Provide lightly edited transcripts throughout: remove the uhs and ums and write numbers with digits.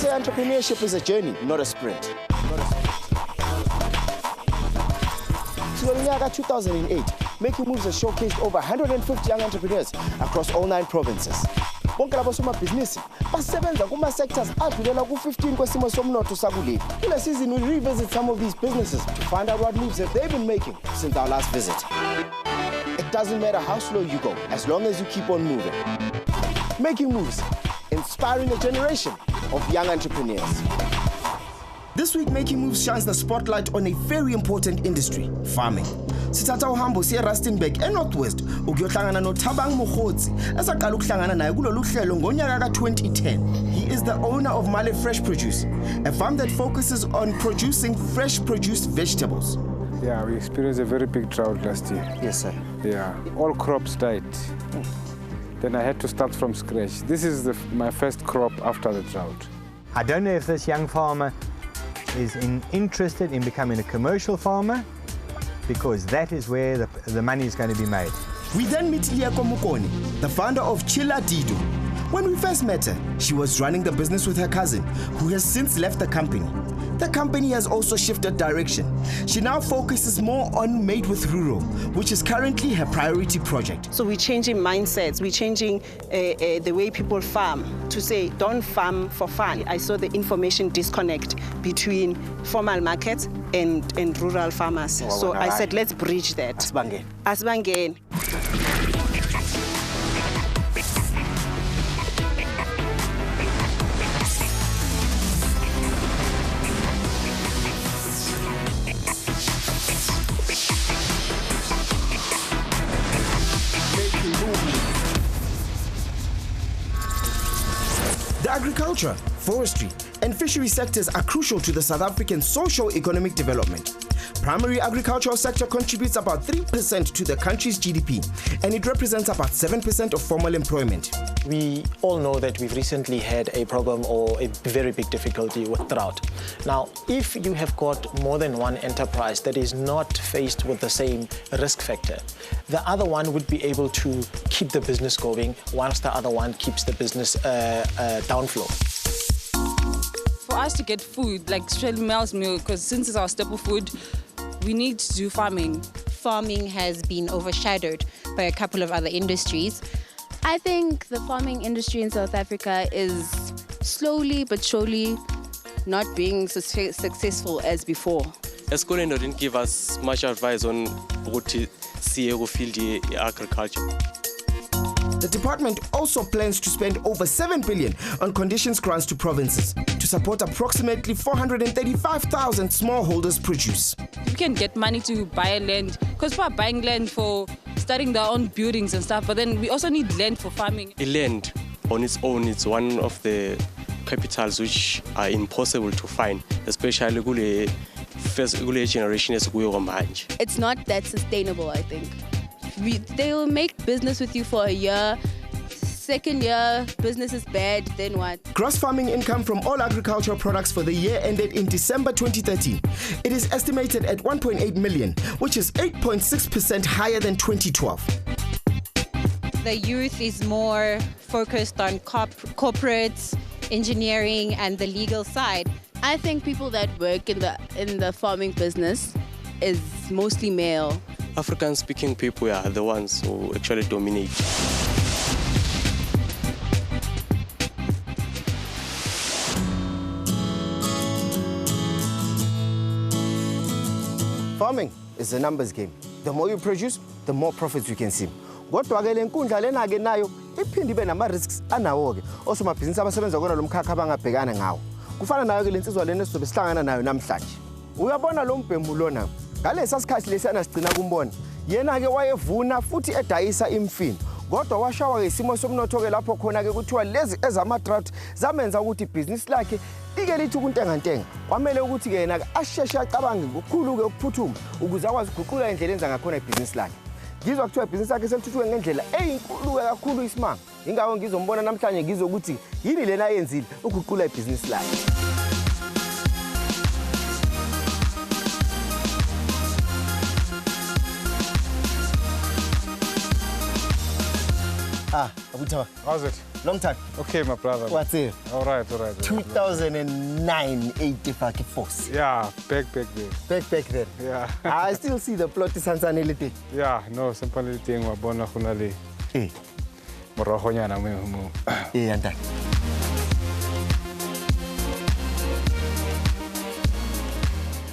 say entrepreneurship is a journey, not a sprint. So in the year 2008, Making Moves has showcased over 150 young entrepreneurs across all 9 provinces. Bonke labo somabhizinisi basebenza kuma sectors adlulela ku-15 kwesimo somnotho sakuleli. Kule season we revisit some of these businesses to find out what moves that they've been making since our last visit. It doesn't matter how slow you go, as long as you keep on moving. Making Moves, inspiring a generation of young entrepreneurs. This week, Making Moves shines the spotlight on a very important industry, farming. Sithatha uhambo siye Rustenburg eNorthwest ukuyohlangana no Thabang esaqala ukuhlangana naye kulolu hlelo ngonyaka ka-2010. He is the owner of Malle Fresh Produce, a farm that focuses on producing fresh produced vegetables. Yeah, we experienced a very big drought last year. Yes, sir. Yeah, all crops died. Then I had to start from scratch. This is my first crop after the drought. I don't know if this young farmer is interested in becoming a commercial farmer, because that is where the money is going to be made. We then meet Leeko Makoene, the founder of Chilladdido. When we first met her, she was running the business with her cousin, who has since left the company. The company has also shifted direction. She now focuses more on Made with Rural, which is currently her priority project. So we're changing mindsets, we're changing the way people farm, to say, don't farm for fun. I saw the information disconnect between formal markets and rural farmers. So I said, let's bridge that. Asbangeni. The agriculture, forestry, and fishery sectors are crucial to the South African socio-economic development. Primary agricultural sector contributes about 3% to the country's GDP, and it represents about 7% of formal employment. We all know that we've recently had a problem or a very big difficulty with drought. Now, if you have got more than one enterprise that is not faced with the same risk factor, the other one would be able to keep the business going, whilst the other one keeps the business downflow. For us to get food, like especially Mel's milk, because since it's our staple food, we need to do farming. Farming has been overshadowed by a couple of other industries. I think the farming industry in South Africa is slowly but surely not being successful as before. Eskoleni didn't give us much advice on what to see field agriculture. The department also plans to spend over 7 billion on conditions grants to provinces to support approximately 435,000 smallholders' produce. We can get money to buy land, because people are buying land for starting their own buildings and stuff, but then we also need land for farming. Land on its own is one of the capitals which are impossible to find, especially kule generation esikuyo manje. It's not that sustainable, I think. They will make business with you for a year. Second year, business is bad, then what? Gross farming income from all agricultural products for the year ended in December 2013. It is estimated at 1.8 million, which is 8.6% higher than 2012. The youth is more focused on corporates, engineering, and the legal side. I think people that work in the farming business is mostly male. African-speaking people are the ones who actually dominate. Farming is a numbers game. The more you produce, the more profits you can see. Kodwa-ke le nkundla lena-ke nayo iphinde ibe nama-risks anawo-ke osomabhizinisi abasebenza kona lo mkhakha abangabhekana ngawo. Kufana nayo-ke le nsizwa lena esizobe sihlangana nayo namhlanje. Uyabona lo mbhemu lona, ngalesa sikhathi lesiyana sigcina kumbona, yena-ke wayevuna futhi edayisa imfino. Kodwa washawa isimo somnotho-ke lapho khona-ke kuthiwa lezi ezama-drought zamenza ukuthi ibhizinisi lakhe like lithi kuntengantenga. Kwamele ukuthi-ke yena-ke asheshe acabange ngokukhulu-ke ukuphuthuma ukuze akwazi ukuguqula indlela enza ngakhona ibhizinisi lakhe. Ngizwa kuthiwa ibhizinisi lakhe selithuthuke ngendlela eyinkulu-ke kakhulu isimanga. Ingakho ngizombona namhlanje ngizokuthi yini lena ayenzile ukuguqula ibhizinisi lakhe. Abu Thabang, How's it? long time. Okay, my brother. What's it? All right. 2009, 85 force. Yeah, back there. Back then. Yeah. I still see the plot is Sansanelite. Yeah, no, simply thing wa bona khona le. Eh. Morogonyana mo. Eh, and that.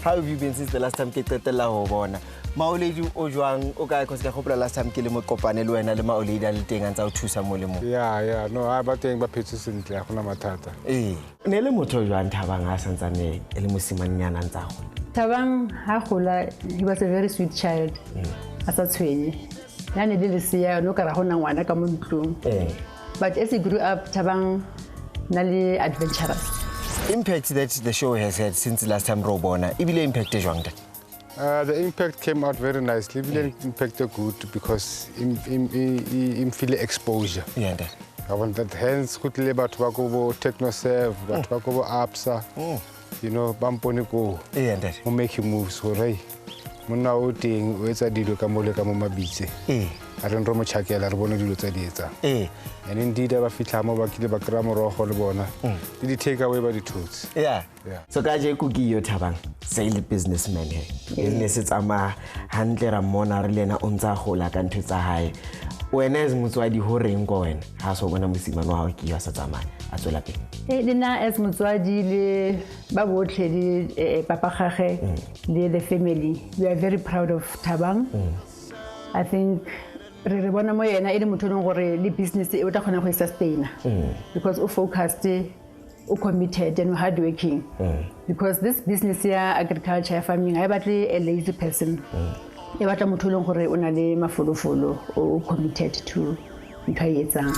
How have you been since the last time ke qetella ho bona? Maoledi o jwang o kae cause ka khopela last time ke le mo kopane le wena le maoledi a le teng a ntsa o thusa mo le mo. Yeah, no, ba teng ba phetse sentle a gona mathata. Eh, ne le motho jwang Thabang a santsane e le mosimanyana ntsa go. Thabang ha gola, he was a very sweet child. A sa tshwenye. Ya ne le lesia no ka ra hona ngwana ka mo ntlong. But as he grew up, Thabang na le adventurous. Impact that the show has had since the last time Robona, ibile impact jwang that? The impact came out very nicely. Really impacted good because in feel exposure. Yeah, that. I want that hence good labor to go over TechnoServe, but to go over APSA. You know, bamponi go. Yeah, that. Mo make you move so right. Mo na o ting o etsa dilo ka mole ka mo mabitse. A re nro mo chakela re bona dilo tsa di etsa. And indeed ba fitla mo ba kile ba kra morogo le bona. Did take away by the tools. Yeah. So ka je ku ki yo Thabang, sale businessman he. Business it's ama handle ra mona re lena o ntsa gola ka ntho tsa hae. Wena as motswadi ho reng go wena ha so bona mosimane wa ki ya sa tsamaya a tswela pele. Dina as motswadi le ba botlhe le papa gage le the family, we are very proud of Thabang. I think re bona mo yena e le motho le gore le business e o tla khona go sustain because o focused, o committed and hard working. Because this business ya agriculture farming I batle a lazy person. E batla motho le gore o na le mafolofolo o committed to ntwa yetsang.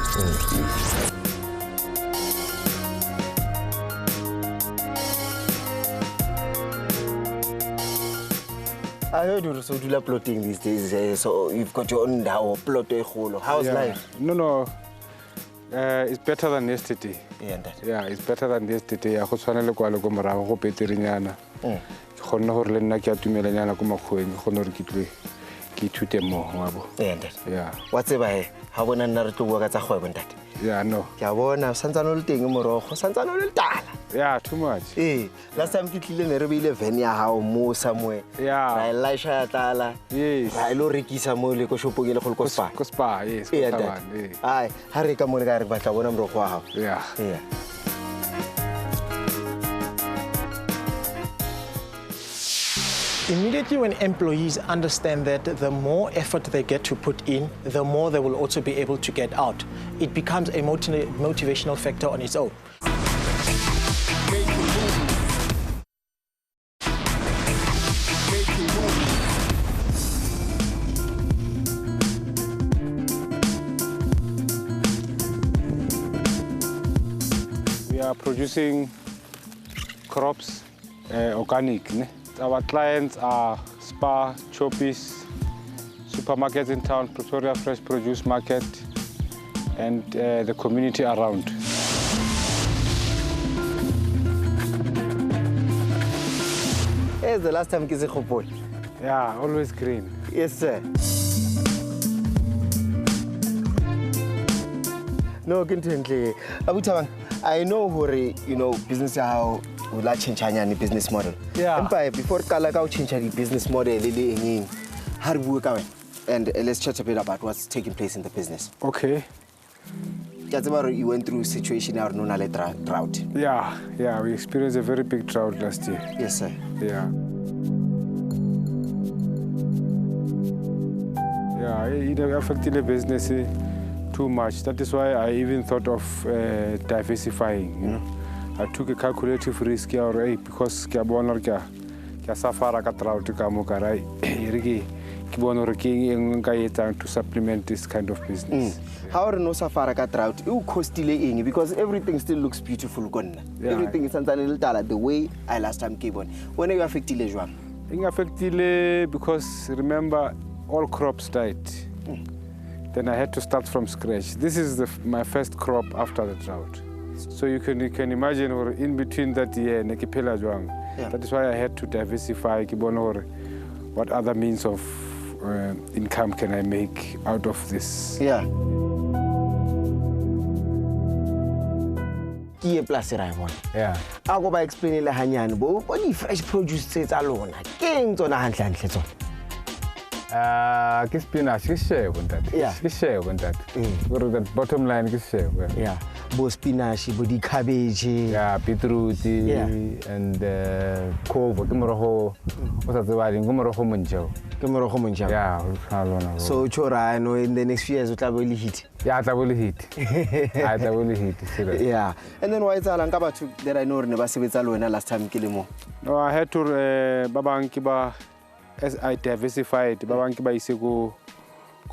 I heard you're so do plotting these days, so you've got your own plot. How's life? No. It's better than yesterday. Yeah, it's better than yesterday. I go tshwanela kwa le go morago go peterinyana. Ke gonna hore le nna ke atumelanyana go Makoene go no re ke ithute mo ngabo. Yeah. What's it by? Ha bona nna re tlo bua ka tsa kgwebo ntate. Yeah, no. Ke a bona santsana le teng morogo, santsana le tala. Yeah, too much. Last time ke tlile ne re beile van ya hao mo somewhere. Yeah. Ra Elisha ya tala. Yes. Ra lo rekisa mo le ko shopong le go le ko spa. Ko spa, yes. Ai, ha re ka mo le ka re batla bona morogo wa hao. Yeah. Immediately when employees understand that the more effort they get to put in, the more they will also be able to get out. It becomes a motivational factor on its own. We are producing crops, organic. Our clients are Spar, Choppies, supermarkets in town, Pretoria Fresh Produce Market, and the community around. It's the last time kise khopol. Yeah, always green. Yes, sir. No, continue. Abu Thabang, I know business how we like change business model. Yeah. Empire before kala ka change the business model and let's chat a bit about what's taking place in the business. Okay. You went through a situation known as drought. Yeah, we experienced a very big drought last year. Yes, sir. Yeah, it affected the business too much. That is why I even thought of diversifying, I took a calculative risk because I suffer a drought to supplement this kind of business. How do you suffer a drought? You costly because everything still looks beautiful. Everything is the way I last time came on. When are you affected? Affected because remember all crops died. Then I had to start from scratch. This is my first crop after the drought. So you can imagine in between that year, that is why I had to diversify. What other means of income can I make out of this? Yeah. ke e plus ra bona Yeah. a go ba explain le hanyane bo di fresh produce tsa lona ke eng tsona hantle tsona Ke spinach, ke shebo ntate. Yeah. Ke shebo ntate. That bottom line ke shebo. yeah bo spinach bo di cabbage Yeah, beetroot and covo, ke morogo o sa tsebading, ke morogo monjao. ke morogo monjang Yeah, ha lona. so chora no in the next few years o tla bo le hit Yeah, tla bo le hit. I tla bo le hit. Serious. yeah and then why tsalang ka batho that I know re ne ba sebetsa le wena last time ke le mo No, I had to ba bang ke ba as I diversified, ba bang ke ba ise go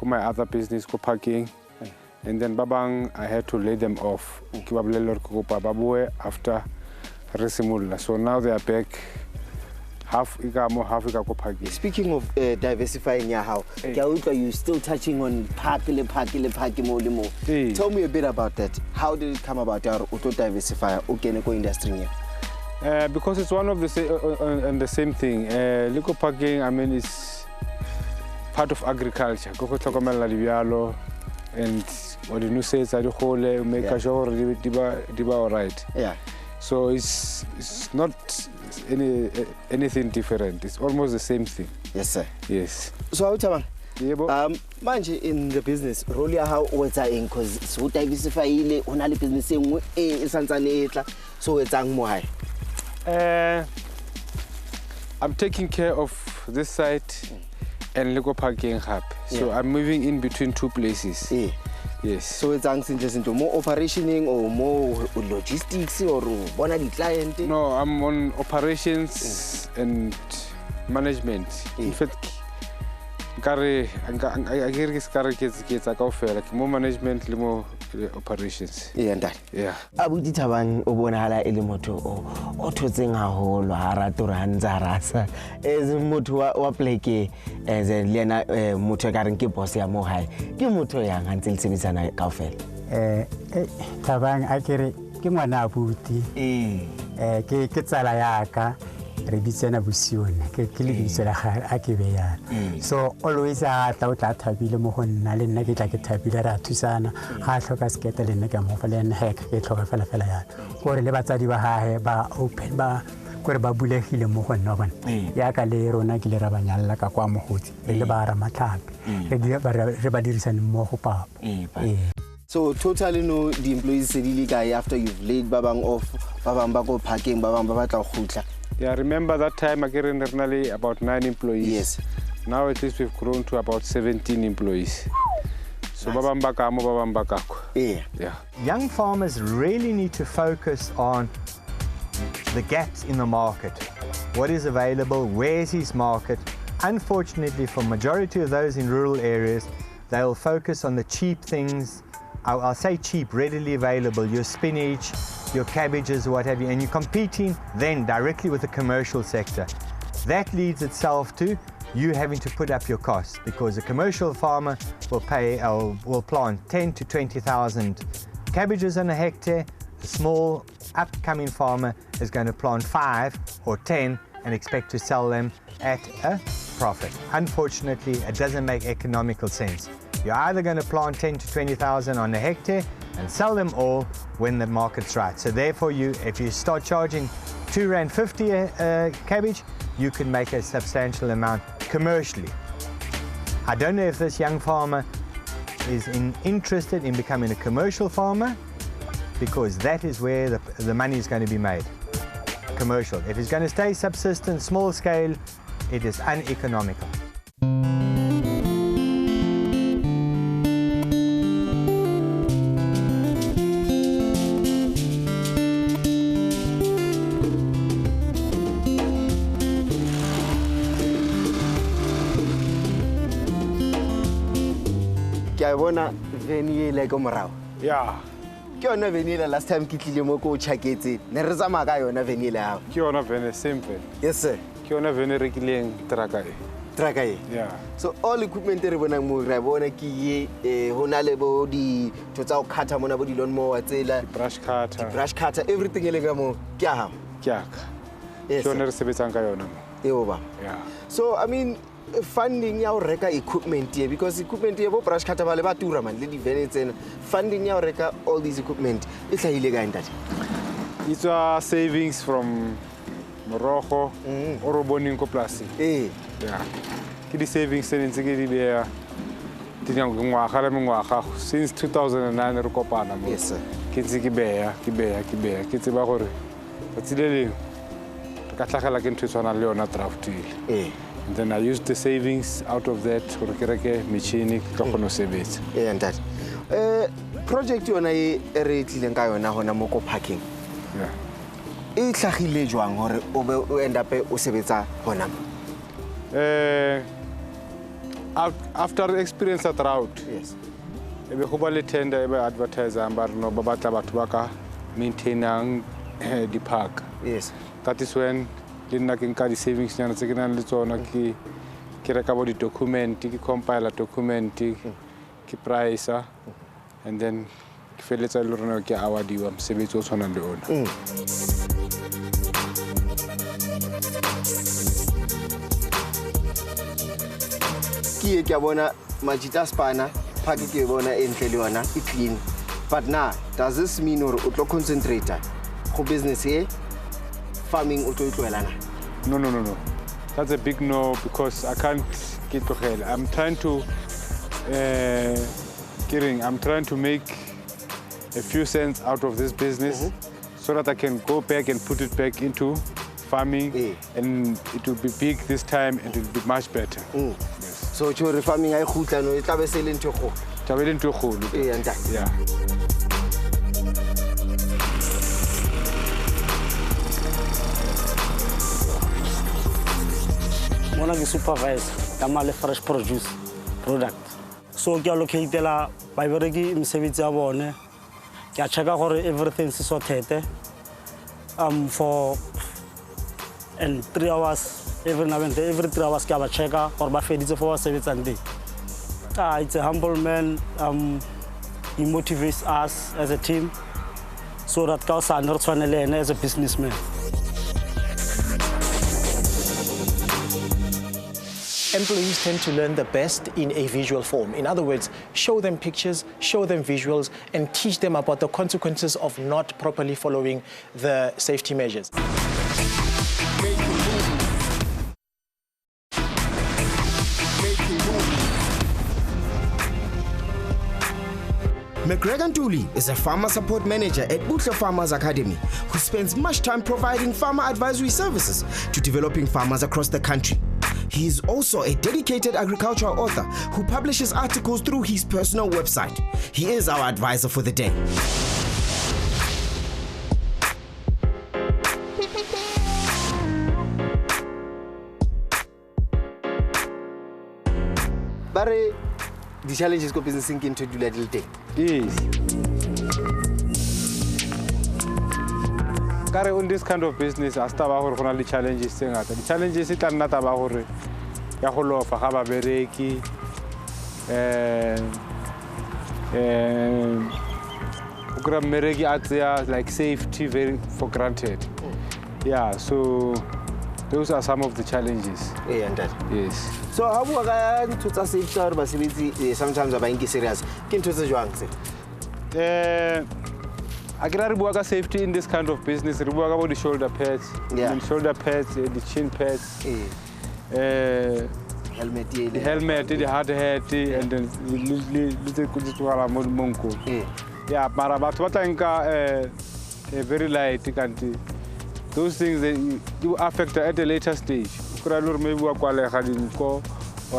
my other business go parking. And then babang I had to lay them off. Ke ba bolella go pa ba boe after re simolla. So now they are back half ikamo half go parking. speaking of diversifying ya how ke a utlwa you still touching on park mo le mo tell me a bit about that how did it come about ya o to diversify o kene go industry ya Because it's one of the and the same thing. Leeko parking, I mean, it's part of agriculture. Go tlhokomela dibyalo and what the new says are the whole make sure diba all right. yeah So it's not anything different. It's almost the same thing. yes sir Yes. so how Thabang Yebo. manje in the business role ya how o etsa eng cause so diversify ile ona le business engwe e santsane etla so etsang mo hae I'm taking care of this site and Leeko parking hub. So I'm moving in between two places. Yes. so etsang sentle more operationing or more logistics or bona di client No, I'm on operations and management. In fact, I like more management, more operations. yeah ndati Yeah. abuti Thabang o bonahala ele motho o thotseng haholo ha rata re hanza rasa as motho wa pleke as lena motho ka reng ke boss ya mo hae ke motho yang ha ntse le sebetsana kaofela Thabang a kere ke ngwana abuti ke tsala ya ka re bitsena bosione ke le bitso la ga a ke be yana so always a tla o tla thabile mo go nna le nna ke tla ke thabile ra thusana ga tlhoka skete le nne ka mo fa le nne hack ke tlhoka fela yana gore le batsadi ba hae ba open ba gore ba bulegile mo go nna bona ya ka le rona ke le ra banyalla ka kwa mogotsi le ba ra matlhapi re ba dirisana mo go papa so totally no the employees sedile guy after you've laid babang off babang ba go parking babang ba batla go khutla Yeah, remember that time I get internally about 9 employees. Yes. Now at least we've grown to about 17 employees. So nice. Yeah. Young farmers really need to focus on the gaps in the market. What is available? Where is his market? Unfortunately, for majority of those in rural areas, they'll focus on the cheap things. I'll say cheap, readily available, your spinach, your cabbages, what have you, and you're competing then directly with the commercial sector. That leads itself to you having to put up your costs because a commercial farmer will plant 10 to 20,000 cabbages on a hectare. The small upcoming farmer is going to plant 5 or 10 and expect to sell them at a profit. Unfortunately, it doesn't make economical sense. You're either going to plant 10 to 20,000 on a hectare and sell them all when the market's right. So therefore, if you start charging R2.50 a cabbage, you can make a substantial amount commercially. I don't know if this young farmer is interested in becoming a commercial farmer because that is where the money is going to be made. Commercial. If it's going to stay subsistence, small scale, it is uneconomical. I bona veni Leeko morao. Yeah. Ke yona veni last time ke tlile mo ko chaketse. Ne re tsamaya ka yona veni le hao. Ke yona vene simple. Yes sir. Ke yona vene rekileng traka e. Traka e. Yeah. So all equipment re bonang mo ra bona ke ye hona le bo di tsa o khatha mona bo di lawn mower tsela, brush cutter, everything ele ka mo ke a ha. Ke aka. Yes. Ke yona re sebetsang ka yona mo. Eo ba. Yeah. So I mean funding ya o reka equipment here because equipment ye bo brush cutter ba le ba tura man le di vene tsena funding ya o reka all these equipment e hlahile ka ntate It's a savings from Morocco or Boninko Plastic. Yeah. The savings in the since 2009 yes sir. And then I used the savings out of that for and that project you e re tlileng ka yona hona mo ko parking yeah e tlhagile jwang hore o end up o sebetsa hona after experience at drought yes e be go ba le tender e be advertiser ba no ba batla batho ba ka maintainang the park yes that is when le nna ke nka di savings nyana tse ke nang le tsona ke reka bo di document ke compile document ke price and then ke feletsa le rona ke awadiwa mosebetsi o tshwanang le ona ke bona majita spana phaki ke bona entle le yona e clean but now does this mean or o tlo concentrate go business here farming o tlo itlwelana no that's a big no because I can't get tlogela I'm trying to make a few cents out of this business so that I can go back and put it back into farming and it will be big this time and it will be much better. Yes. So your farming I khutla no tla be se le ntho go. Tla be le ntho go. Yeah. Mona ke supervise ya Malle fresh produce product. So ke allocatela ba bereki msebetsi ya bone. Ke a checka gore everything is sorted for and 3 hours every 3 hours ke ba checka gore ba feditse for sebetsang day. It's a humble man. He motivates us as a team so that ka sa nre tshwanele ene as a businessman. Employees tend to learn the best in a visual form. In other words, show them pictures, show them visuals, and teach them about the consequences of not properly following the safety measures. McGregor Ntuli is a farmer support manager at Butle Farmers Academy who spends much time providing farmer advisory services to developing farmers across the country. He is also a dedicated agricultural author who publishes articles through his personal website. He is our advisor for the day. Bare the challenges go business into do little day. Yes. On this kind of business, I start with the challenges. The challenges are not about the like safety very for granted. Yeah, so those are some of the challenges. Yeah, and that. Yes. So how to safety sometimes about serious. I can safety in this kind of business. I about the shoulder pads, the shoulder pads, the chin pads, helmet, the helmet, the hard hat, and then the yeah, but what I think very light. Those things that you affect at a later stage. Maybe or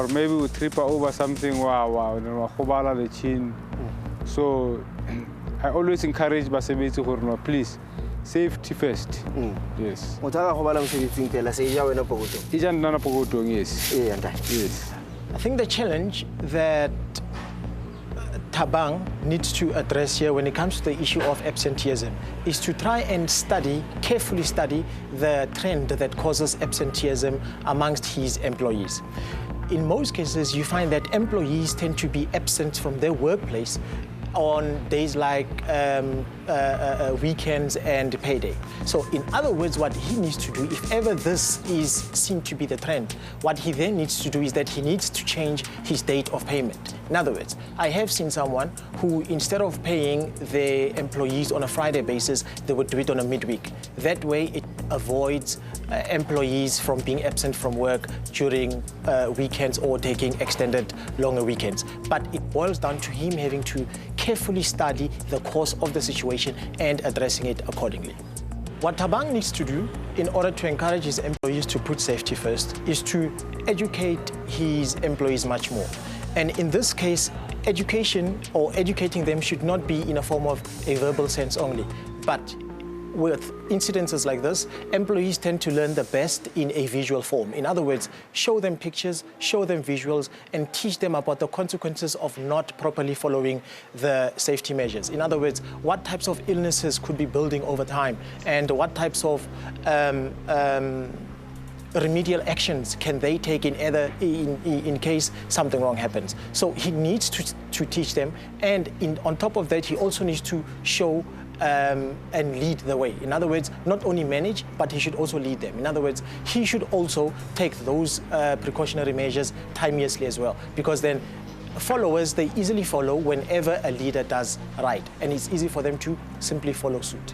maybe we trip over something. Wow, the chin. So I always encourage Basebeti to please safety first. Yes. Yes. I think the challenge that Thabang needs to address here when it comes to the issue of absenteeism is to try and carefully study the trend that causes absenteeism amongst his employees. In most cases, you find that employees tend to be absent from their workplace on days like weekends and payday. So in other words, what he needs to do, if ever this is seen to be the trend, what he then needs to do is that he needs to change his date of payment. In other words, I have seen someone who, instead of paying their employees on a Friday basis, they would do it on a midweek. That way it avoids employees from being absent from work during weekends or taking extended longer weekends. But it boils down to him having to carefully study the course of the situation and addressing it accordingly. What Thabang needs to do in order to encourage his employees to put safety first is to educate his employees much more. And in this case, education or educating them should not be in a form of a verbal sense only, but with incidences like this, employees tend to learn the best in a visual form. In other words, show them pictures, show them visuals, and teach them about the consequences of not properly following the safety measures. In other words, what types of illnesses could be building over time, and what types of remedial actions can they take in case something wrong happens. So he needs to teach them, and on top of that, he also needs to show and lead the way. In other words, not only manage, but he should also lead them. In other words, he should also take those precautionary measures timeously as well, because then followers, they easily follow whenever a leader does right, and it's easy for them to simply follow suit.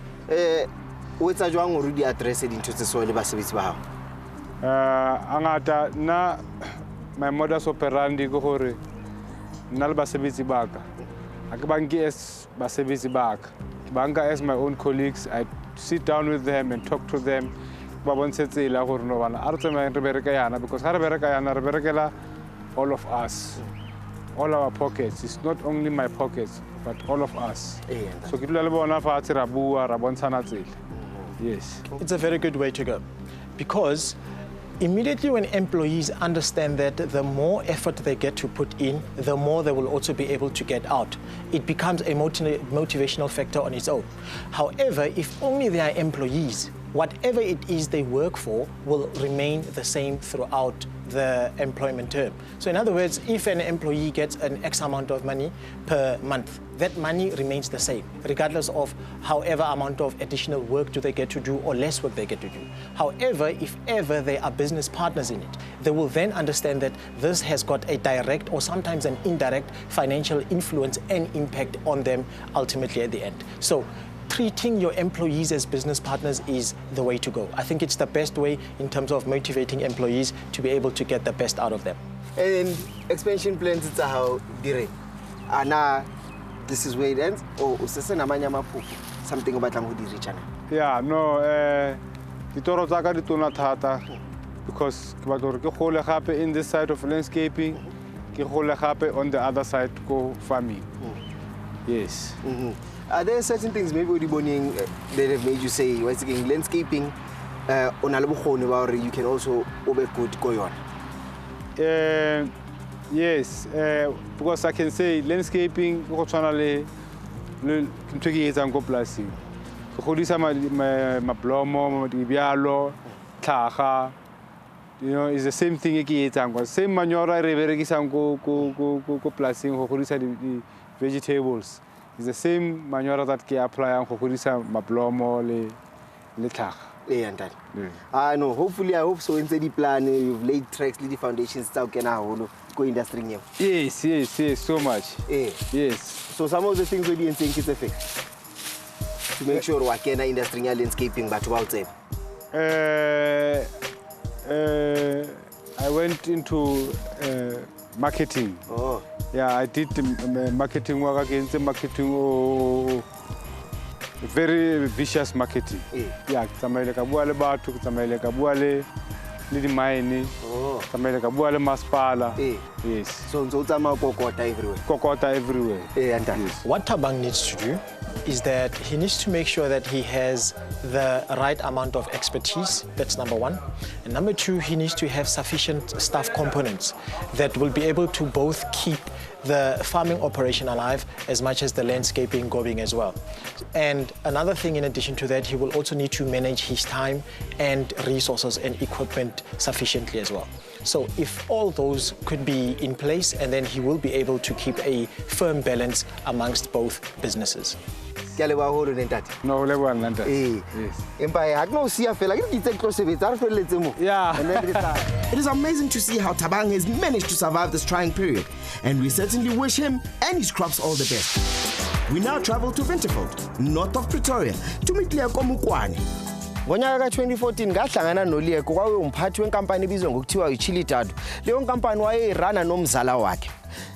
Angata na my modus operandi go hore nna le basebetsi ba ka a ke banke as basebetsi ba ka ke banka as my own colleagues. I sit down with them and talk to them ba bontshe tsela gore no bana a re tsemayeng re bereka yana, because ha re bereka yana re berekela all of us, all our pockets. It's not only my pockets but all of us. So ke dula le bona fatshe ra bua ra bontshana tsela. Yes, it's a very good way to go, because immediately when employees understand that the more effort they get to put in, the more they will also be able to get out. It becomes a motivational factor on its own. However, if only they are employees, whatever it is they work for will remain the same throughout the employment term. So in other words, if an employee gets an X amount of money per month, that money remains the same, regardless of however amount of additional work do they get to do or less work they get to do. However, if ever they are business partners in it, they will then understand that this has got a direct or sometimes an indirect financial influence and impact on them ultimately at the end. So treating your employees as business partners is the way to go. I think it's the best way in terms of motivating employees to be able to get the best out of them. And expansion plans, it's how dire. Ana, this is where it ends, or something about Chana? Yeah, no, ditoro tsaka di tona thata, because ke batla gore ke gole gape in this side of landscaping, ke gole gape on the other side go farming. Yes. Are there certain things maybe that have made you say, once again, landscaping, you can also go on? Yes, because I can say landscaping, you know, it's the same thing. Same manure, go vegetables. It's the same manure that can apply on maplomo le tlhaga. I know. Hopefully, I hope so. Inside the plan, you've laid tracks, the foundations, go industry now. Yes, yes, yes, so much. Yes. So some of the things we didn't think is a fix to make sure we can industrial landscaping, but about it. I went into marketing. Oh. Yeah, I did marketing work against the marketing, very vicious marketing. Yeah, tsamaile ka bua le batho, tsamaile ka bua le di mine, tsamaile ka bua le masipala. Yes. So tsama kokota everywhere. Kokota everywhere. Yes. What Thabang needs to do is that he needs to make sure that he has the right amount of expertise. That's number one. And number two, he needs to have sufficient staff components that will be able to both keep the farming operation alive as much as the landscaping going as well. And another thing in addition to that, he will also need to manage his time and resources and equipment sufficiently as well. So if all those could be in place, and then he will be able to keep a firm balance amongst both businesses. No, Yeah. It is amazing to see how Thabang has managed to survive this trying period, and we certainly wish him and his crops all the best. We now travel to Winterveld, north of Pretoria, to meet Leeko Makoene. Ngonyaka ka-2014 ngahlangana noLeeko kwaye umphathi wenkampani ebizwa ngokuthiwa iChilladdido. Leyo nkampani wayeyirana nomzala wakhe.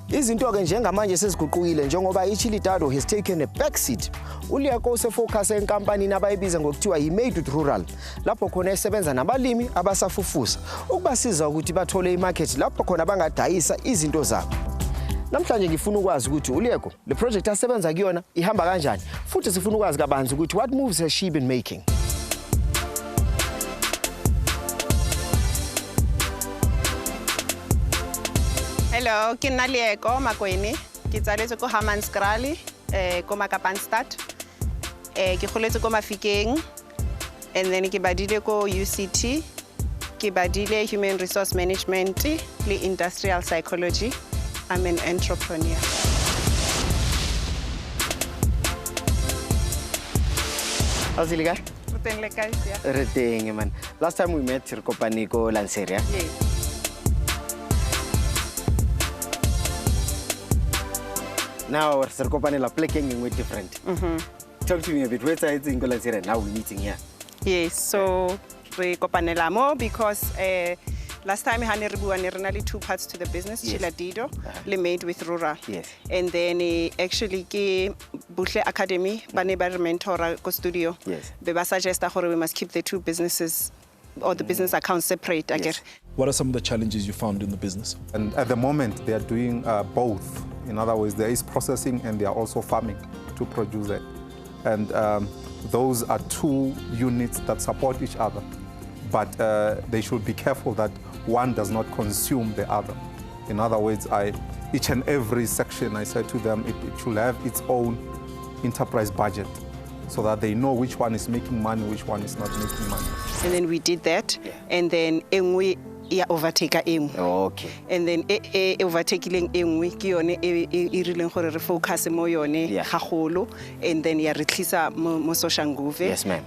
Izinto-ke njengamanje seziguqukile njengoba iChilladdido has taken a backseat. uLeeko usefocuse enkampanini abayibiza ngokuthiwa yi-Made with Rural, lapho khona esebenza nabalimi abasafufusa ukubasiza ukuthi bathole imarket lapho khona bangadayisa izinto zabo. Namhlanje ngifuna ukwazi ukuthi uLeeko le project asebenza kuyona ihamba kanjani, futhi sifuna ukwazi kabanzi ukuthi what moves has she been making. Hello, ke nna Leeko Makoene. Ke tsaletswe ko Hammanskraal, ko Makapanstad. Ke goletse ko Mafikeng, and then ke badile ko UCT. Ke badile Human Resource Management le Industrial Psychology. I'm an entrepreneur. How's it going? Reteng, man. Last time we met, your company ko Lanseria. Yes. Now our company la playing with different. Talk to me a bit. Where's it in Lanseria? Now we're meeting here. Yes, so we kopanela mo because last time we had nearly two parts to the business. Yes. Chilladdido, Made with Rural. Yes. And then actually ke Buhle Academy, bane ba mentor ko studio. Yes. They suggest that we must keep the two businesses or the business accounts separate. Yes. What are some of the challenges you found in the business? And at the moment, they are doing both. In other words, there is processing and they are also farming to produce it. And those are two units that support each other. But they should be careful that one does not consume the other. In other words, each and every section, I said to them, it should have its own enterprise budget so that they know which one is making money, which one is not making money. And then we did that, and then we overtake engwe. Okay. And then overtaking engwe ke yone e rileng gore re focus mo yone gagolo, and then ya re tlisa mo social nguve. Yes, ma'am.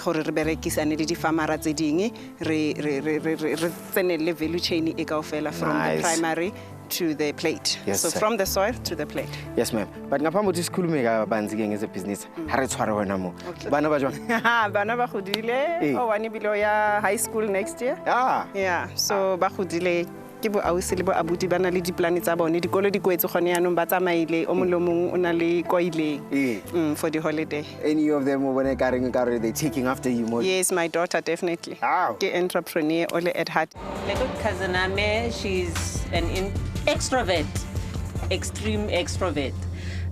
Gore re berekisane le di farmera tse ding re tsenele value chain e kaofela from the primary to the plate. Yes, so sir. from the soil to the plate. Yes, ma'am. But ngaphambi ukuthi sikhulume kabanzi ke ngeze business. Ha re tshware wena mo. Bana ba jwang? Bana ba godile. O wani bilo ya high school next year. Yeah. So ba godile ke bo ausi le bo abuti bana le diplane tsa bone dikolo di kwetse gone yanong ba tsamaile o molomong o na le koileng for the holiday. Any of them when carrying they taking after you more? Yes, my daughter definitely. Ke entrepreneur ole at heart. Leeko cousin ame, she's an extrovert, extreme extrovert,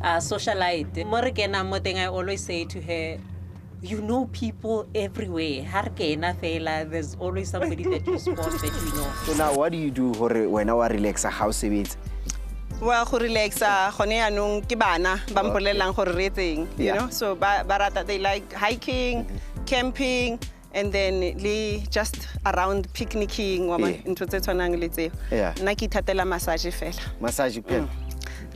socialite. More kena mo teng, I always say to her, you know people everywhere. There's always somebody that you spot that you know. So now what do you do when I relax house it? Well, go relaxa gone yanong ke bana ba mpolelang gore re etseng, you know. So barata they like hiking, camping, and then just around picnicking wa ntho tse tshwanang le tseo. Nna ke ithatela massage fela. Massage pela.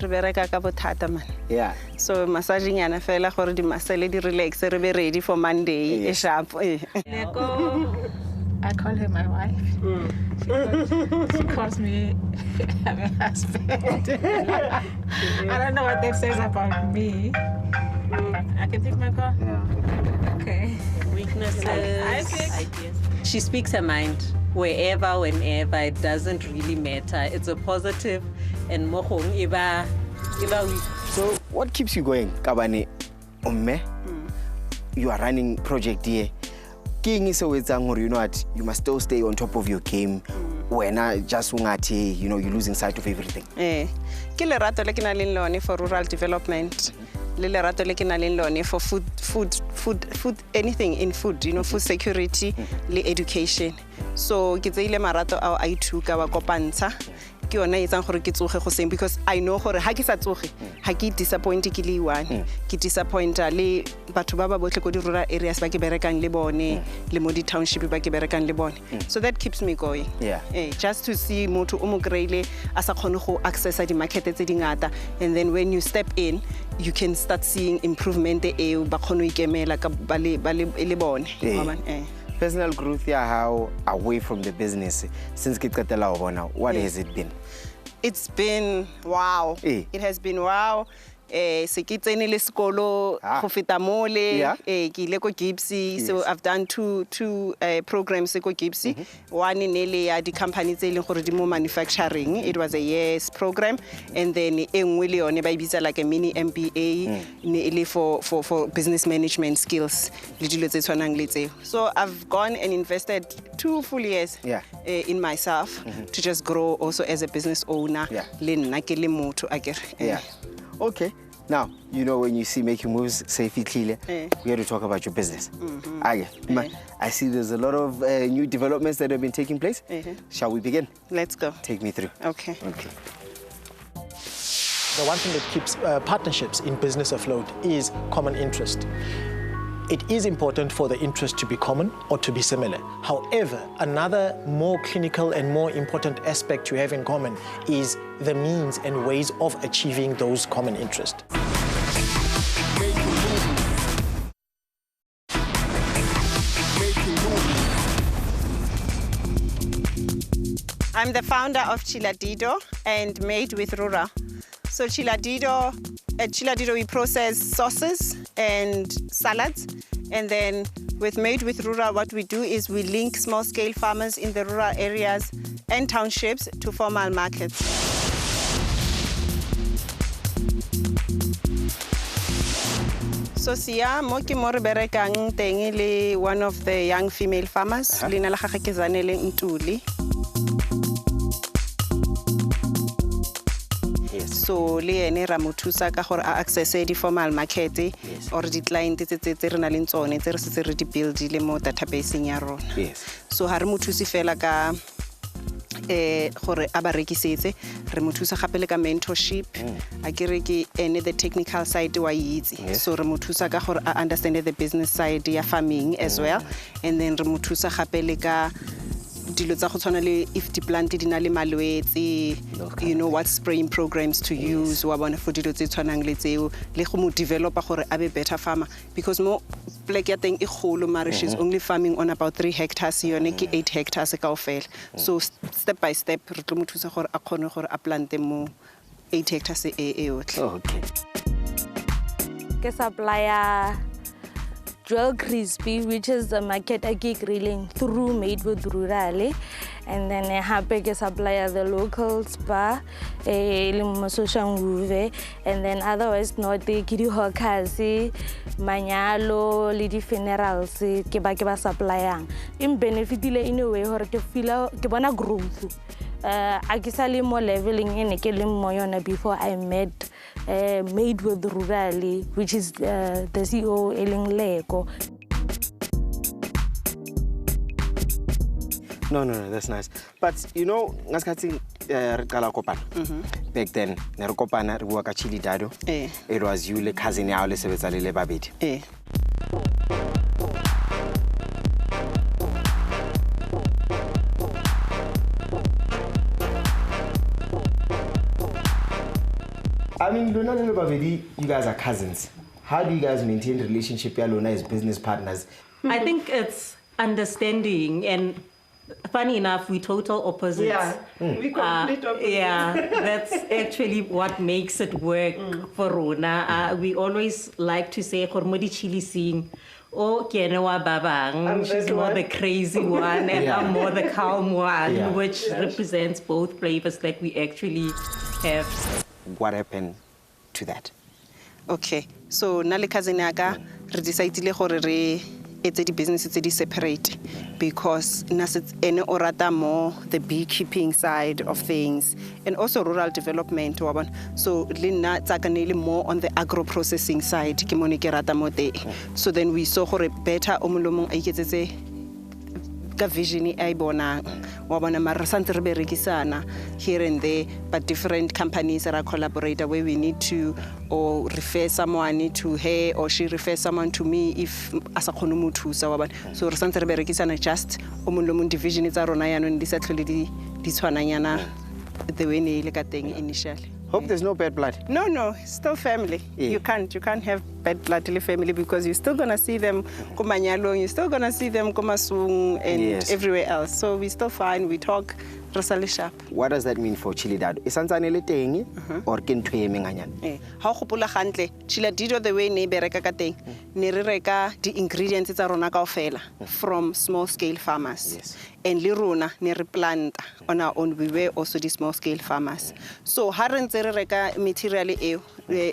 Re bereka ka bothata man. Yeah. So massaging yana fela gore di muscle di relax re be ready for Monday. Sharp. Leeko, I call her my wife. She calls me my husband. I don't know what that says about me. I can take my call? Yeah. Okay. Weaknesses, ideas. She speaks her mind wherever, whenever. It doesn't really matter. It's a positive and mohong iba weak. So what keeps you going, Kabane? You are running project here. King is always saying, you know what, you must still stay on top of your game. When I just you know, you're losing sight of everything. Ke lerato le ke na le lone for rural development. Le lerato le ke na le lone for food, anything in food, you know, food security, le education. So ke tseile marato ao a ithuka wa kopantsha. Ke ke yona e tsang gore ke tsoge go seng because I know gore ha ke sa tsoge ha ke disappoint ke le one ke disappointa le batho ba ba botle go di rural areas ba ke berekang le bone le mo di township ba ke berekang le bone so that keeps me going just to see motho o mo kreile a sa khone go access di market tse dingata and then when you step in you can start seeing improvement e ba khone ikemela ka ba le bone personal growth ya how away from the business since ke qetela ho bona what has it been? It's been wow. It has been wow. Se ke tsene le sekolo go feta mole ke ile ko Gipsy so I've done two programs ko Gipsy one in ya di companies tse leng gore di mo manufacturing it was a year's program and then e nngwe le yone ba ibitsa like a mini MBA ne ile for business management skills le dilo tse tshwanang le tseo so I've gone and invested 2 full years in myself to just grow also as a business owner le nna ke le motho akere Okay. Now, you know when you see making moves, safely clearly, we have to talk about your business. I see there's a lot of new developments that have been taking place. Shall we begin? Let's go. Take me through. Okay. The one thing that keeps partnerships in business afloat is common interest. It is important for the interest to be common or to be similar. However, another more clinical and more important aspect to have in common is the means and ways of achieving those common interests. I'm the founder of Chilladdido and Made with Rural. So Chilladdido, at Chilladdido we process sauces and salads. And then with Made with Rural, what we do is we link small-scale farmers in the rural areas and townships to formal markets. So siya mo ke mo re berekang teng le one of the young female farmers lena la gagwe ke Zanele Ntuli. So le ene ra mo thusa ka gore a access di formal market or di client tse re na le tsone tse re se re di build le mo database ya rona. So ha re mo thusi fela ka gore a ba rekisetse re mo thusa gape le ka mentorship a kere ke ene the technical side wa itse so re mo thusa ka gore a understand the business side ya farming as well and then re mo thusa gape le ka dilo tsa go tshwana le if the plant di na le malwetse you know what spraying programs to use wa bona for dilo tse tshwanang le tseo le go mo developer gore a be better farmer because mo plek ya teng e kholo mare she's only farming on about 3 hectares yone ke 8 hectares kaofela so step by step re tlo mo thusa gore a khone gore a plante mo 8 hectares e yotle ke supplier Jewel Crispy, which is the market I keep grilling through Made with Rural, and then I have a supplier the local spa, and then otherwise not the Kiri Hokasi, Manyalo, Lady Funerals, Keba supplier. In benefit in a way or to feel Kibana growth. I guess I more leveling in a Kelim Moyona before I met Made with Rural, which is the CEO Leeko. No, that's nice. But you know, ngaskathi rekala kopana. Back then, ne re kopana re bua ka Chilladdido. It was you le cousin ya le sebetsa le babedi. I mean, you guys are cousins. How do you guys maintain the relationship as business partners? I think it's understanding, and funny enough, we total opposites. Yeah, we complete opposites. Yeah, that's actually what makes it work for Rona. We always like to say, "Hormodi chili sing." Oh, Kenewa Thabang, she's more the crazy one, and I'm more the calm one, which represents both flavors that we actually have. What happened to that? Okay, so nale cousin yaga re decidile gore re etse di business tse di separate because ene o rata more the beekeeping side of things and also rural development wa bona so le nna tsakanele more on the agro processing side ke mone ke rata mo te so then we saw gore better o molomong a iketsetse ka vision ai bonang wa bona mara santse re berekisana here and there, but different companies that are collaborator where we need to or refer someone to her or she refers someone to me if asa khona mo thusa wa bona. So re santse re berekisana just o mon lo mon division tsa rona yanong di sa tlhole di tshwananyana the way ne ile ka teng initially. Hope there's no bad blood. No, still family. Yeah. You can't have bad blood in the family because you're still gonna see them kumanyalong, you're still gonna see them kumasung and everywhere else. So we're still fine. We talk. What does that mean for Chilladdido? Isantsane le teng or ke ntho e menganyana? Ha o gopola gantle Chilladdido the way ne bereka ka teng ne re reka di ingredients tsa rona kaofela from small scale farmers. Yes. And le rona ne re planta on our own. We were also the small scale farmers. So ha re ntse re reka material e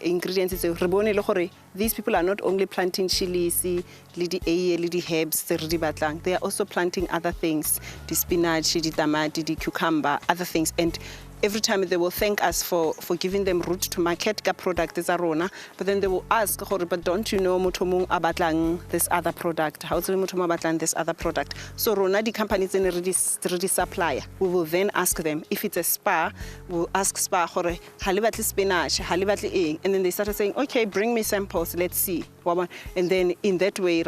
ingredients tse re bone le gore these people are not only planting chilies, le di le di herbs tse re di batlang. They are also planting other things, the spinach, the tamati, the cucumber, other things. And every time they will thank us for giving them route to market ka product tsa rona, but then they will ask, but don't you know motho mong a batlang this other product? How do motho mong a batlang this other product? So rona di companies in ready supplier, we will then ask them. If it's a spa, we'll ask spa gore ha le batle spinach, ha le batle eng, and then they started saying, okay, bring me samples, let's see. And then in that way,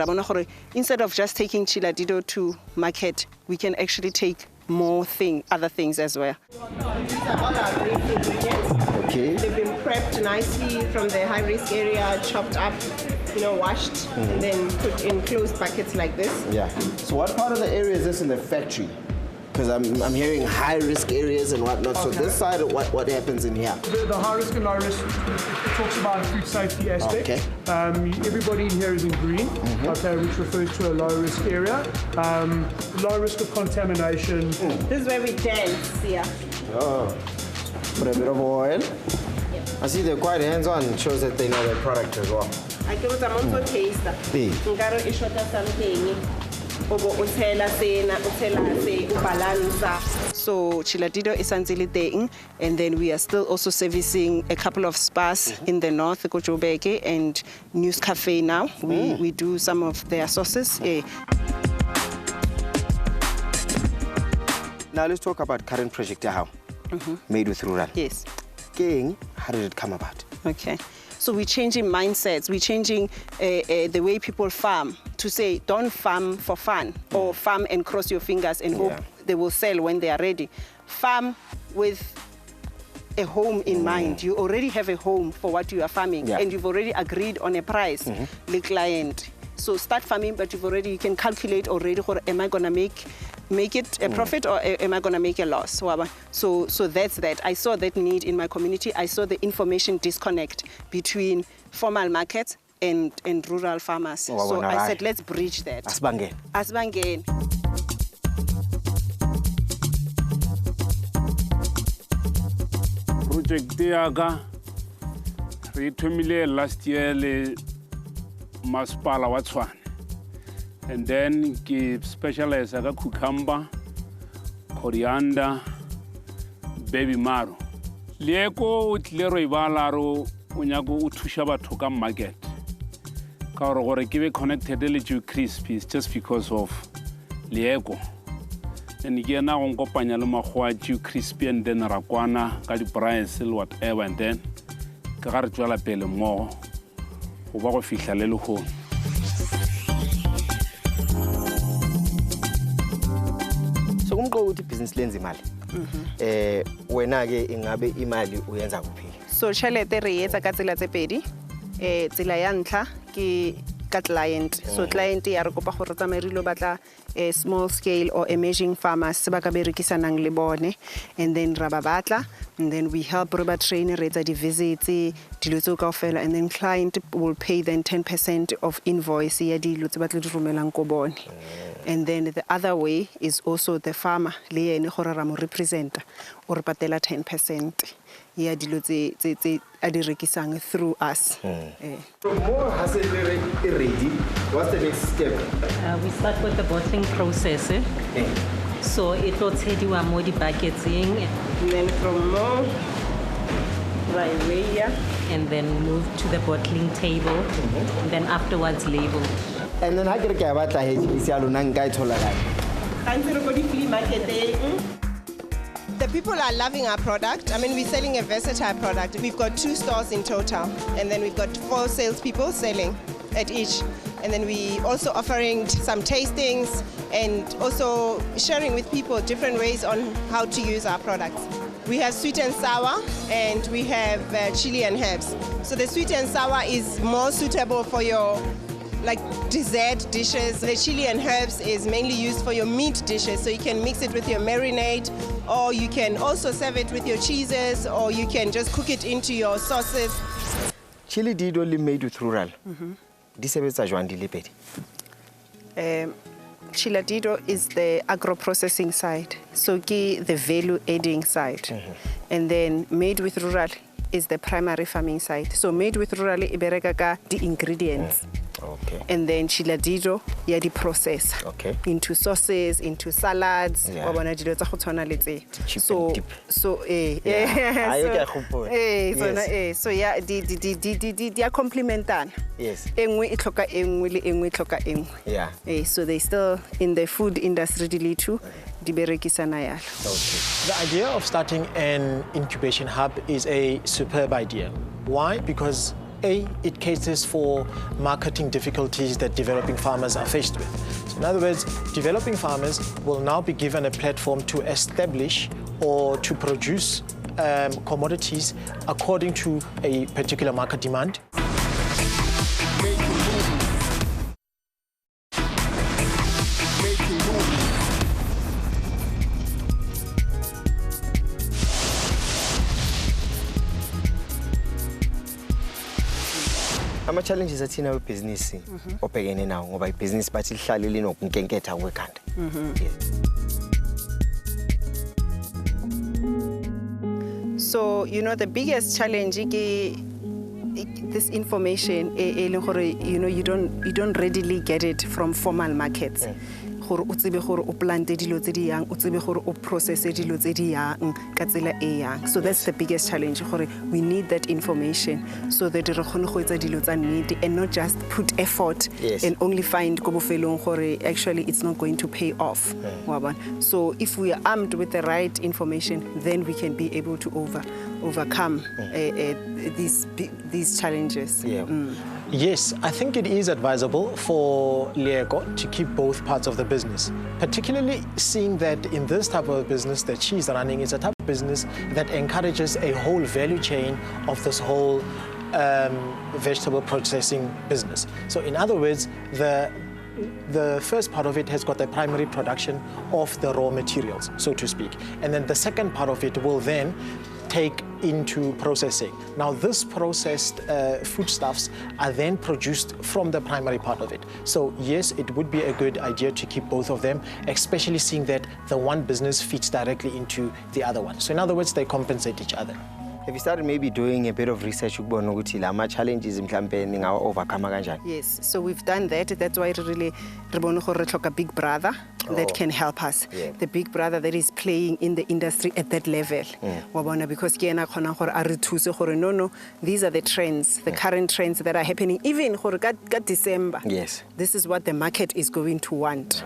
instead of just taking Chilladdido to market, we can actually take more other things as well. These are all our green ingredients. Okay. They've been prepped nicely from the high-risk area, chopped up, washed, and then put in closed buckets like this. Yeah. So what part of the area is this in the factory? Because I'm hearing high-risk areas and whatnot. Okay. So this side, what happens in here? The high-risk and low-risk, it talks about food safety aspect. Okay. Everybody in here is in green, okay, which refers to a low-risk area. Low risk of contamination. This is where we dance, yeah. Oh, put a bit of oil. Yeah. I see they're quite hands-on. It shows that they know their product as well. I give them also taster. Ngaro ishota something. So Chilladdido is until teng, and then we are still also servicing a couple of spas in the north, Kochobeke and News Cafe now. We do some of their sauces. Yeah. Now let's talk about current project how made with rural. Yes. How did it come about? Okay. So we're changing mindsets. We're changing the way people farm to say, don't farm for fun or farm and cross your fingers and hope they will sell when they are ready. Farm with a home in mind. You already have a home for what you are farming and you've already agreed on a price, the client. So start farming, but you can calculate already, am I going to make it a profit or am I going to make a loss? So that's that. I saw that need in my community. I saw the information disconnect between formal markets and rural farmers. So I said, let's bridge that. Asbangen. Project Yaga, we last year le Maspala Watswan. And then we specialize in cucumber, coriander, baby marrow. Leeko utlero ibalaro unyago utushaba toka market. Ka gore ke be connected le ju crispy just because of Leeko. And ke na go nkopanya le magwa ju crispy and then rakwana ka di price whatever, and then ka ga re tswela pele mo go ba go fihla le go. So kumqo uthi business lenza imali. Wena ke ingabe imali uyenza kuphi? So tšhelete re etsa ka tsela tse pedi. Tsela ya ntlha ke ka client. So client ya re kopa gore tsamaye re lo batla small scale or emerging farmers ba ka berekisanang le bone, and then ra ba batla, and then we help re ba train re etsa di visits dilo tso kaofela, and then client will pay then 10% of invoice ya dilo tse ba tlo di romelang ko bone. And then the other way is also the farmer le yene gore ra mo representa o re patela 10%. Yeah, dilo tse a di rekisang through us. So more has it ready? What's the next step? We start with the bottling process. So it will take you more the packaging. And then from more, right away here. And then move to the bottling table. And then afterwards label. And then how can I get The people are loving our product. I mean, we're selling a versatile product. We've got 2 stores in total, and then we've got 4 salespeople selling at each. And then we also offering some tastings and also sharing with people different ways on how to use our products. We have sweet and sour, and we have chili and herbs. So the sweet and sour is more suitable for your like dessert dishes. The chili and herbs is mainly used for your meat dishes, so you can mix it with your marinade, or you can also serve it with your cheeses, or you can just cook it into your sauces. Chilladdido made with rural. Chilladdido is the agro-processing side, so the value-adding side. And then made with rural is the primary farming side. So made with rural, ibereka the ingredients. Okay. And then Chilladdido, yeah, the process. Okay. Into sauces, into salads. Yeah. So yeah, they are complementary. Yes. Yeah. So they still in the food industry too. The idea of starting an incubation hub is a superb idea. Why? Because A, it caters for marketing difficulties that developing farmers are faced with. So in other words, developing farmers will now be given a platform to establish or to produce commodities according to a particular market demand. Ama-challenges athina webhizinisi obhekene nawo ngoba ibhizinisi bathi lihlale linokunkenketha kwekhanda. So, you know, the biggest challenge is this information, you know, you don't readily get it from formal markets. So that's the biggest challenge. We need that information so that and not just put effort and only find actually it's not going to pay off. So if we are armed with the right information, then we can be able to overcome these challenges. Yes, I think it is advisable for Leeko to keep both parts of the business, particularly seeing that in this type of business that she's running is a type of business that encourages a whole value chain of this whole vegetable processing business. So in other words, the first part of it has got the primary production of the raw materials, so to speak. And then the second part of it will then take into processing. Now, this processed foodstuffs are then produced from the primary part of it. So, yes, it would be a good idea to keep both of them, especially seeing that the one business feeds directly into the other one. So, in other words, they compensate each other. Have you started maybe doing a bit of research on challenges in overcome? Yes, so we've done that. That's why really a big brother that can help us. The big brother that is playing in the industry at that level. Because no, these are the trends, the current trends that are happening. Even December. Yes. This is what the market is going to want.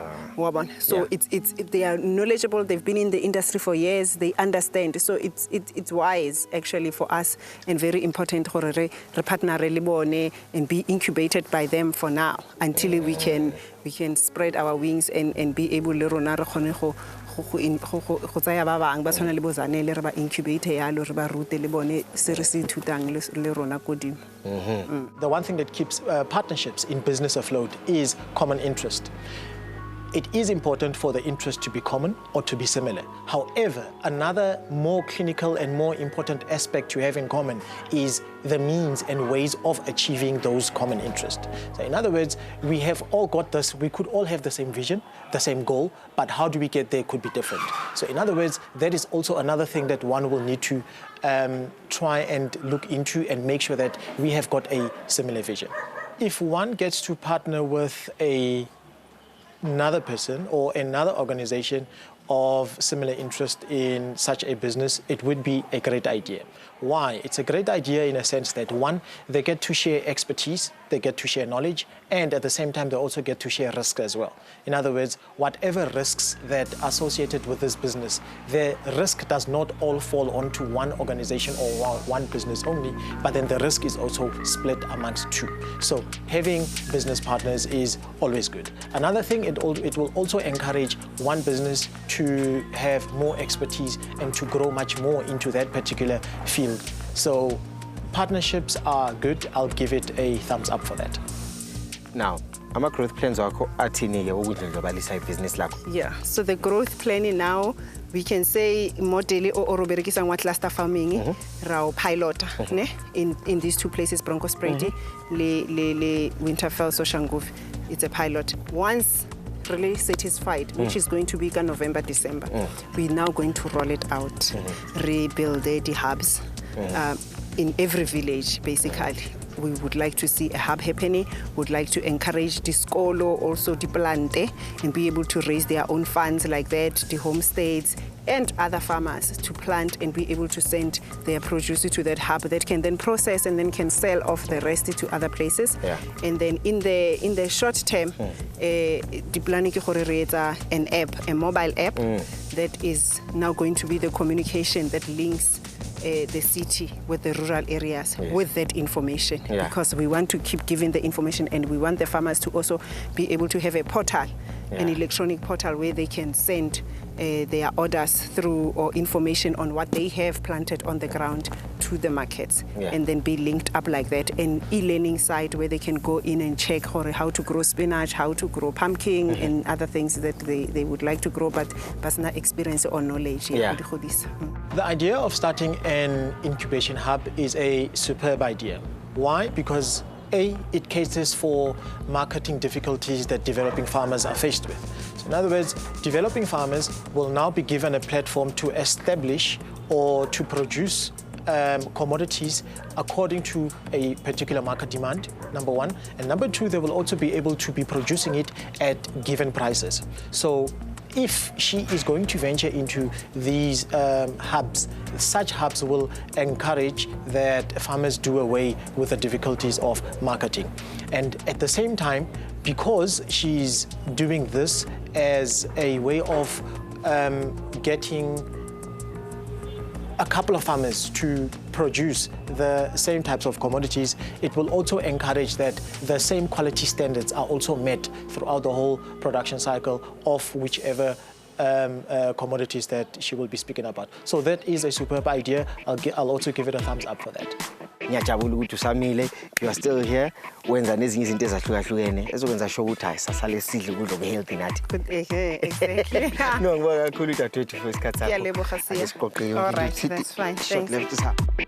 So they are knowledgeable. They've been in the industry for years. They understand. So it's wise actually for us and very important for partner and be incubated by them for now until we can spread our wings and be able to The one thing that keeps partnerships in business afloat is common interest. It is important for the interest to be common or to be similar. However, another more clinical and more important aspect to have in common is the means and ways of achieving those common interests. So in other words, we have all got this, we could all have the same vision, the same goal, but how do we get there could be different. So in other words, that is also another thing that one will need to try and look into and make sure that we have got a similar vision. If one gets to partner with another person or another organization of similar interest in such a business, it would be a great idea. Why? It's a great idea in a sense that, one, they get to share expertise, they get to share knowledge, and at the same time, they also get to share risk as well. In other words, whatever risks that are associated with this business, the risk does not all fall onto one organization or one business only, but then the risk is also split amongst two. So having business partners is always good. Another thing, it will also encourage one business to have more expertise and to grow much more into that particular field. So partnerships are good. I'll give it a thumbs up for that. Now, ama growth plans wakho athini ke ukuthi ngizobalisa business lakho? Yeah, so the growth planning now, we can say model or berekisa ngwa cluster farming rao pilot ne in these two places, Bronkhorstspruit le Winterfell Soshanguve. It's a pilot. Once really satisfied, which is going to be November, December, we're now going to roll it out, rebuild the hubs in every village, basically. We would like to see a hub happening. Would like to encourage the skolo, also the plante, and be able to raise their own funds like that, the homesteads and other farmers to plant and be able to send their produce to that hub that can then process and then can sell off the rest to other places. Yeah. And then in the short term, the planning an app, a mobile app that is now going to be the communication that links the city with the rural areas with that information, because we want to keep giving the information, and we want the farmers to also be able to have a portal, an electronic portal where they can send their orders through or information on what they have planted on the ground to the markets, and then be linked up like that. An e-learning site where they can go in and check how to grow spinach, how to grow pumpkin, and other things that they would like to grow, but personal experience or knowledge. The idea of starting an incubation hub is a superb idea. Why? Because A, it caters for marketing difficulties that developing farmers are faced with. So in other words, developing farmers will now be given a platform to establish or to produce commodities according to a particular market demand, number one. And number two, they will also be able to be producing it at given prices. So if she is going to venture into these hubs, such hubs will encourage that farmers do away with the difficulties of marketing. And at the same time, because she's doing this as a way of getting a couple of farmers to produce the same types of commodities, it will also encourage that the same quality standards are also met throughout the whole production cycle of whichever commodities that she will be speaking about. So that is a superb idea. I'll also give it a thumbs up for that. Ngiyajabula ukuthi usamile, you are still here, wenza nezinye izinto ezahlukahlukene ezokwenza sure ukuthi hayi sasale sidle ukudla healthy nathi. Exactly. No, ngibonga kakhulu dadewethu for isikhathi sakho. Ngiyaleboga siya. Asisiqoqe yonke. All right, that's fine. Thanks.